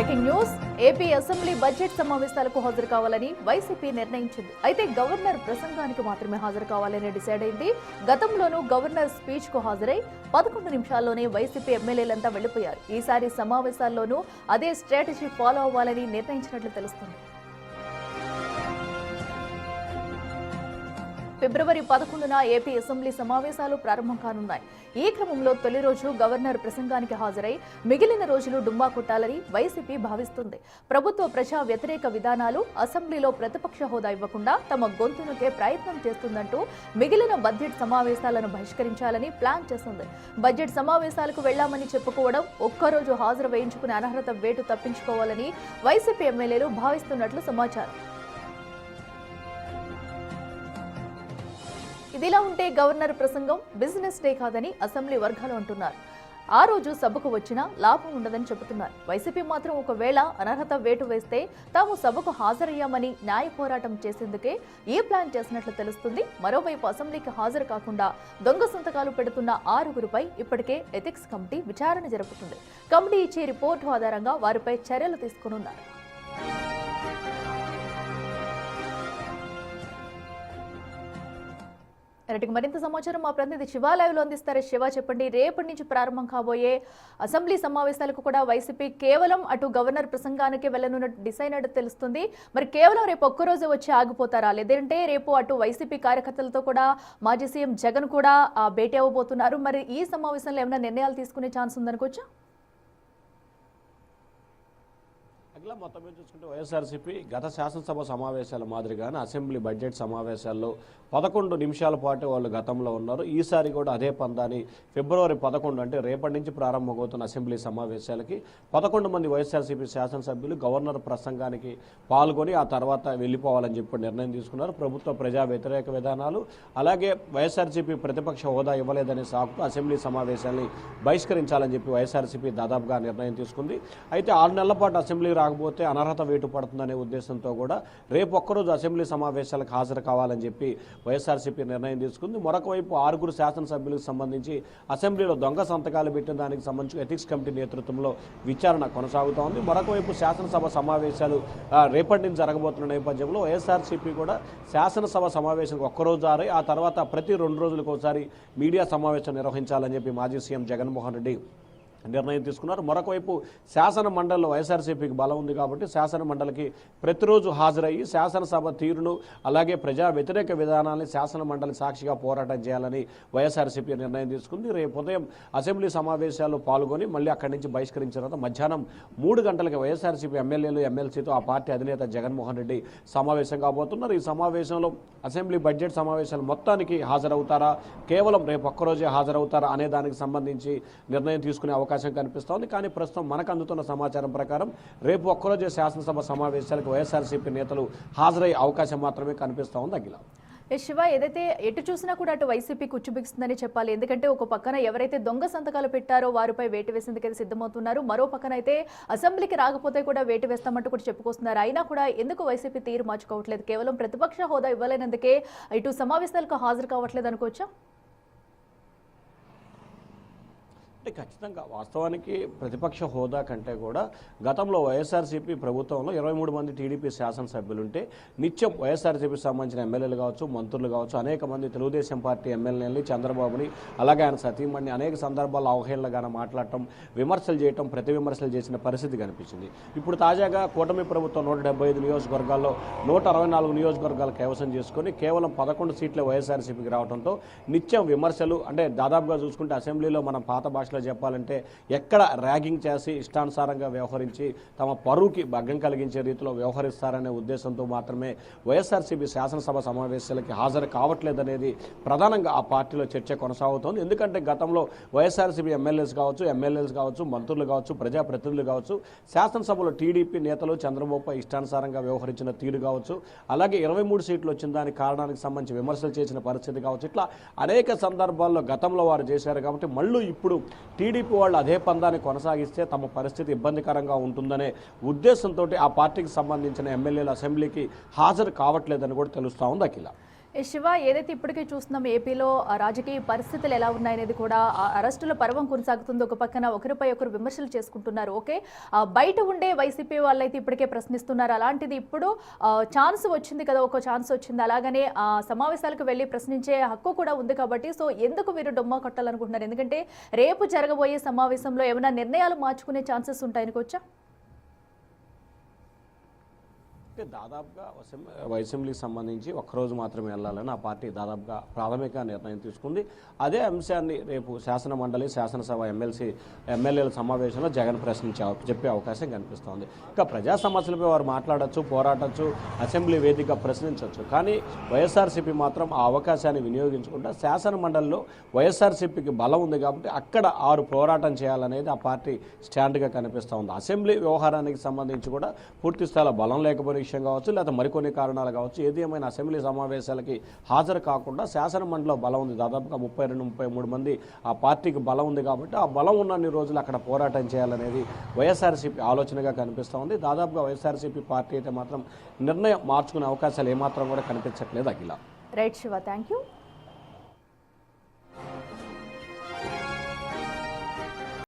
Breaking news AP assembly budget సమావేశాలకు హాజరు కావాలని వైసీపీ నిర్ణయించింది. అయితే గవర్నర్ ప్రసంగానికి మాత్రమే హాజరు కావాలని డిసైడ్ అయింది. గతంలోనూ గవర్నర్ స్పీచ్ కు హాజరై 11 నిమిషాల్లోనే వైసీపీ ఎమ్మెల్యేలంతా వెళ్లిపోయారు. ఈసారి సమావేశాల్లోనూ అదే స్ట్రాటజీ ఫాలో అవ్వాలని నిర్ణయించినట్లు తెలుస్తుంది. ఫిబ్రవరి 11న ఏపీ అసెంబ్లీ సమావేశాలు ప్రారంభం కానున్నాయి. ఈ క్రమంలో తొలి రోజు గవర్నర్ ప్రసంగానికి హాజరై మిగిలిన రోజులు డుమ్మా కొట్టాలని వైసీపీ భావిస్తుంది. ప్రభుత్వ ప్రజా వ్యతిరేక విధానాలు, అసెంబ్లీలో ప్రతిపక్ష హోదా ఇవ్వకుండా తమ గొంతునకే ప్రయత్నం చేస్తుందంటూ మిగిలిన బడ్జెట్ సమావేశాలను బహిష్కరించాలని ప్లాన్ చేస్తుంది. బడ్జెట్ సమావేశాలకు వెళ్లామని చెప్పుకోవడం, ఒక్కరోజు హాజరు వేయించుకునే అనర్హత వేటు తప్పించుకోవాలని వైసీపీ ఎమ్మెల్యేలు భావిస్తున్నట్లు సమాచారం. ఇదిలా ఉంటే గవర్నర్ ప్రసంగం బిజినెస్ డే కాదని అసెంబ్లీ వర్గాలు అంటున్నారు. ఆ రోజు సభకు వచ్చినా లాభం ఉండదని చెబుతున్నారు. వైసీపీ మాత్రం ఒకవేళ అనర్హత వేటు వేస్తే తాము సభకు హాజరయ్యామని న్యాయ పోరాటం చేసేందుకే ఈ ప్లాన్ చేసినట్లు తెలుస్తుంది. మరోవైపు అసెంబ్లీకి హాజరు కాకుండా దొంగ సంతకాలు పెడుతున్న 6గురిపై ఇప్పటికే ఎథిక్స్ కమిటీ విచారణ జరుపుతుంది. కమిటీ ఇచ్చే రిపోర్టు ఆధారంగా వారిపై చర్యలు తీసుకున్నారు. మరింత సమాచారం మా ప్రతినిధి శివ లైవ్ లో అందిస్తారు. శివ, చెప్పండి, రేపటి నుంచి ప్రారంభం కాబోయే అసెంబ్లీ సమావేశాలకు కూడా వైసీపీ కేవలం అటు గవర్నర్ ప్రసంగానికి వెళ్లనున్నట్టు డిసైడ్ అయినట్టు తెలుస్తుంది. మరి కేవలం రేపు ఒక్కరోజే వచ్చి ఆగిపోతారా, లేదంటే రేపు అటు వైసీపీ కార్యకర్తలతో కూడా మాజీ సీఎం జగన్ కూడా భేటీ అవ్వబోతున్నారు. మరి ఈ సమావేశంలో ఏమైనా నిర్ణయాలు తీసుకునే ఛాన్స్ ఉందనుకోవచ్చా? మొత్తం మీద చూసుకుంటే వైఎస్ఆర్సీపీ గత శాసనసభ సమావేశాల మాదిరిగానే అసెంబ్లీ బడ్జెట్ సమావేశాల్లో 11 నిమిషాల పాటు వాళ్ళు గతంలో ఉన్నారు. ఈసారి కూడా అదే పందాన్ని ఫిబ్రవరి 11 అంటే రేపటి నుంచి ప్రారంభమవుతున్న అసెంబ్లీ సమావేశాలకి 11 మంది వైఎస్ఆర్సీపీ శాసనసభ్యులు గవర్నర్ ప్రసంగానికి పాల్గొని ఆ తర్వాత వెళ్ళిపోవాలని చెప్పి నిర్ణయం తీసుకున్నారు. ప్రభుత్వ ప్రజా వ్యతిరేక విధానాలు, అలాగే వైఎస్ఆర్సీపీ ప్రతిపక్ష హోదా ఇవ్వలేదనే సాకుతో అసెంబ్లీ సమావేశాన్ని బహిష్కరించాలని చెప్పి వైఎస్ఆర్సీపీ దాదాపుగా నిర్ణయం తీసుకుంది. అయితే 6 నెలల పాటు అసెంబ్లీ రాకపోతే అనర్హత వేటు పడుతుందనే ఉద్దేశంతో కూడా రేపు ఒక్కరోజు అసెంబ్లీ సమావేశాలకు హాజరు కావాలని చెప్పి వైఎస్ఆర్సీపీ నిర్ణయం తీసుకుంది. మరొక వైపు 6 శాసనసభ్యులకు సంబంధించి అసెంబ్లీలో దొంగ సంతకాలు పెట్టిన దానికి సంబంధించి ఎథిక్స్ కమిటీ నేతృత్వంలో విచారణ కొనసాగుతూ ఉంది. మరొక వైపు శాసనసభ సమావేశాలు రేపటి నుంచి జరగబోతున్న నేపథ్యంలో వైఎస్ఆర్సీపీ కూడా శాసనసభ సమావేశానికి ఒక్కరోజు ఆ తర్వాత ప్రతి 2 రోజులకు ఒకసారి మీడియా సమావేశం నిర్వహించాలని చెప్పి మాజీ సీఎం జగన్మోహన్ రెడ్డి నిర్ణయం తీసుకున్నారు. మరొక వైపు శాసన మండలిలో వైఎస్ఆర్సీపీకి బలం ఉంది కాబట్టి శాసన మండలికి ప్రతిరోజు హాజరయ్యి శాసనసభ తీరును, అలాగే ప్రజా వ్యతిరేక విధానాన్ని శాసన మండలి సాక్షిగా పోరాటం చేయాలని వైఎస్ఆర్సీపీ నిర్ణయం తీసుకుంది. రేపు ఉదయం అసెంబ్లీ సమావేశాల్లో పాల్గొని మళ్ళీ అక్కడి నుంచి బహిష్కరించిన తర్వాత మధ్యాహ్నం 3 గంటలకి వైఎస్ఆర్సీపీ ఎమ్మెల్యేలు, ఎమ్మెల్సీతో ఆ పార్టీ అధినేత జగన్మోహన్ రెడ్డి సమావేశం కాబోతున్నారు. ఈ సమావేశంలో అసెంబ్లీ బడ్జెట్ సమావేశాలు మొత్తానికి హాజరవుతారా, కేవలం రేపు ఒక్కరోజే హాజరవుతారా అనే దానికి సంబంధించి నిర్ణయం తీసుకునే అవకాశం కనిపిస్తోంది. కానీ ప్రస్తుతం మనకు అందుతున్న సమాచారం ప్రకారం రేపు ఒక్కరోజే శాసనసభ సమావేశాలకు వైఎస్ఆర్సీపీ నేతలు హాజరయ్యే అవకాశం మాత్రమే కనిపిస్తూ ఉంది. అఖిల, శివ, ఏదైతే ఎటు చూసినా కూడా అటు వైసీపీ కుచ్చుబిగిస్తుందని చెప్పాలి. ఎందుకంటే ఒక పక్కన ఎవరైతే దొంగ సంతకాలు పెట్టారో వారిపై వేటు వేసేందుకైతే సిద్ధమవుతున్నారు. మరో పక్కన అయితే అసెంబ్లీకి రాకపోతే కూడా వేటు వేస్తామంటూ కూడా చెప్పుకొస్తున్నారు. అయినా కూడా ఎందుకు వైసీపీ తీరు మార్చుకోవట్లేదు? కేవలం ప్రతిపక్ష హోదా ఇవ్వలేనందుకే ఇటు సమావేశాలకు హాజరు కావట్లేదు అనుకోవచ్చా? అంటే ఖచ్చితంగా వాస్తవానికి ప్రతిపక్ష హోదా కంటే కూడా గతంలో వైఎస్ఆర్సీపీ ప్రభుత్వంలో 23 మంది టీడీపీ శాసనసభ్యులుంటే నిత్యం వైఎస్ఆర్సీపీకి సంబంధించిన ఎమ్మెల్యేలు కావచ్చు, మంత్రులు కావచ్చు, అనేక మంది తెలుగుదేశం పార్టీ ఎమ్మెల్యేలని, చంద్రబాబుని, అలాగే ఆయన సతీమణిని అనేక సందర్భాల్లో అవహేళనగానే మాట్లాడటం, విమర్శలు చేయటం, ప్రతి విమర్శలు చేసిన పరిస్థితి కనిపించింది. ఇప్పుడు తాజాగా కూటమి ప్రభుత్వం 175 నియోజకవర్గాల్లో 164 నియోజకవర్గాలు కైవసం చేసుకొని కేవలం 11 సీట్లే వైఎస్ఆర్సీపీకి రావడంతో నిత్యం విమర్శలు, అంటే దాదాపుగా చూసుకుంటే అసెంబ్లీలో మనం పాత భాష చెప్పాలంటే ఎక్కడ ర్యాగింగ్ చేసి ఇష్టానుసారంగా వ్యవహరించి తమ పరువుకి భంగం కలిగించే రీతిలో వ్యవహరిస్తారనే ఉద్దేశంతో మాత్రమే వైఎస్ఆర్సీపీ శాసనసభ సమావేశాలకి హాజరు కావట్లేదనేది ప్రధానంగా ఆ పార్టీలో చర్చ కొనసాగుతోంది. ఎందుకంటే గతంలో వైఎస్ఆర్సీపీ ఎమ్మెల్యేలు కావచ్చు, మంత్రులు కావచ్చు, ప్రజాప్రతినిధులు కావచ్చు, శాసనసభలో టీడీపీ నేతలు చంద్రబాబుపై ఇష్టానుసారంగా వ్యవహరించిన తీరు కావచ్చు, అలాగే 23 సీట్లు వచ్చిన దానికి కారణానికి సంబంధించి విమర్శలు చేసిన పరిస్థితి కావచ్చు, ఇట్లా అనేక సందర్భాల్లో గతంలో వారు చేశారు. కాబట్టి మళ్ళీ ఇప్పుడు టీడీపీ వాళ్ళు అదే పందాన్ని కొనసాగిస్తే తమ పరిస్థితి ఇబ్బందికరంగా ఉంటుందనే ఉద్దేశంతో ఆ పార్టీకి సంబంధించిన ఎమ్మెల్యేలు అసెంబ్లీకి హాజరు కావట్లేదని కూడా తెలుస్తూ ఉంది. అఖిల, శివ, ఏదైతే ఇప్పటికే చూస్తున్నాం ఏపీలో రాజకీయ పరిస్థితులు ఎలా ఉన్నాయనేది కూడా అరెస్టుల పర్వం కొనసాగుతుంది. ఒక పక్కన ఒకరిపై ఒకరు విమర్శలు చేసుకుంటున్నారు. ఓకే, బయట ఉండే వైసీపీ వాళ్ళైతే ఇప్పటికే ప్రశ్నిస్తున్నారు. అలాంటిది ఇప్పుడు ఛాన్స్ వచ్చింది కదా, ఒక ఛాన్స్ వచ్చింది. అలాగనే సమావేశాలకు వెళ్ళి ప్రశ్నించే హక్కు కూడా ఉంది కాబట్టి సో ఎందుకు మీరు డొమ్మా కొట్టాలనుకుంటున్నారు? ఎందుకంటే రేపు జరగబోయే సమావేశంలో ఏమైనా నిర్ణయాలు మార్చుకునే ఛాన్సెస్ ఉంటాయనుకోవచ్చా? అంటే దాదాపుగా అసెంబ్లీకి సంబంధించి ఒక్కరోజు మాత్రమే వెళ్ళాలని ఆ పార్టీ దాదాపుగా ప్రాథమిక నిర్ణయం తీసుకుంది. అదే అంశాన్ని రేపు శాసన మండలి, శాసనసభ, ఎమ్మెల్యేల సమావేశంలో జగన్ చెప్పే అవకాశం కనిపిస్తోంది. ఇంకా ప్రజా సమస్యలపై వారు మాట్లాడచ్చు, పోరాడచ్చు, అసెంబ్లీ వేదిక ప్రశ్నించవచ్చు. కానీ వైఎస్ఆర్సీపీ మాత్రం ఆ అవకాశాన్ని వినియోగించకుండా శాసన మండలిలో వైఎస్ఆర్సీపీకి బలం ఉంది కాబట్టి అక్కడ పోరాటం చేయాలనేది ఆ పార్టీ స్టాండ్గా కనిపిస్తోంది. అసెంబ్లీ వ్యవహారానికి సంబంధించి కూడా పూర్తి స్థాయిలో బలం లేకపోయిన విషయం కావచ్చు, లేదా మరికొన్ని కారణాలు కావచ్చు, ఏది ఏమైనా అసెంబ్లీ సమావేశాలకి హాజరు కాకుండా శాసన మండలిలో బలం ఉంది. దాదాపుగా 32-33 మంది ఆ పార్టీకి బలం ఉంది కాబట్టి ఆ బలం ఉన్నన్ని రోజులు అక్కడ పోరాటం చేయాలనేది వైఎస్ఆర్సీపీ ఆలోచనగా కనిపిస్తూ ఉంది. దాదాపుగా వైఎస్ఆర్సీపీ పార్టీ అయితే మాత్రం నిర్ణయం మార్చుకునే అవకాశాలు ఏమాత్రం కూడా కనిపించట్లేదు. Akhila. Right Shiva, thank you.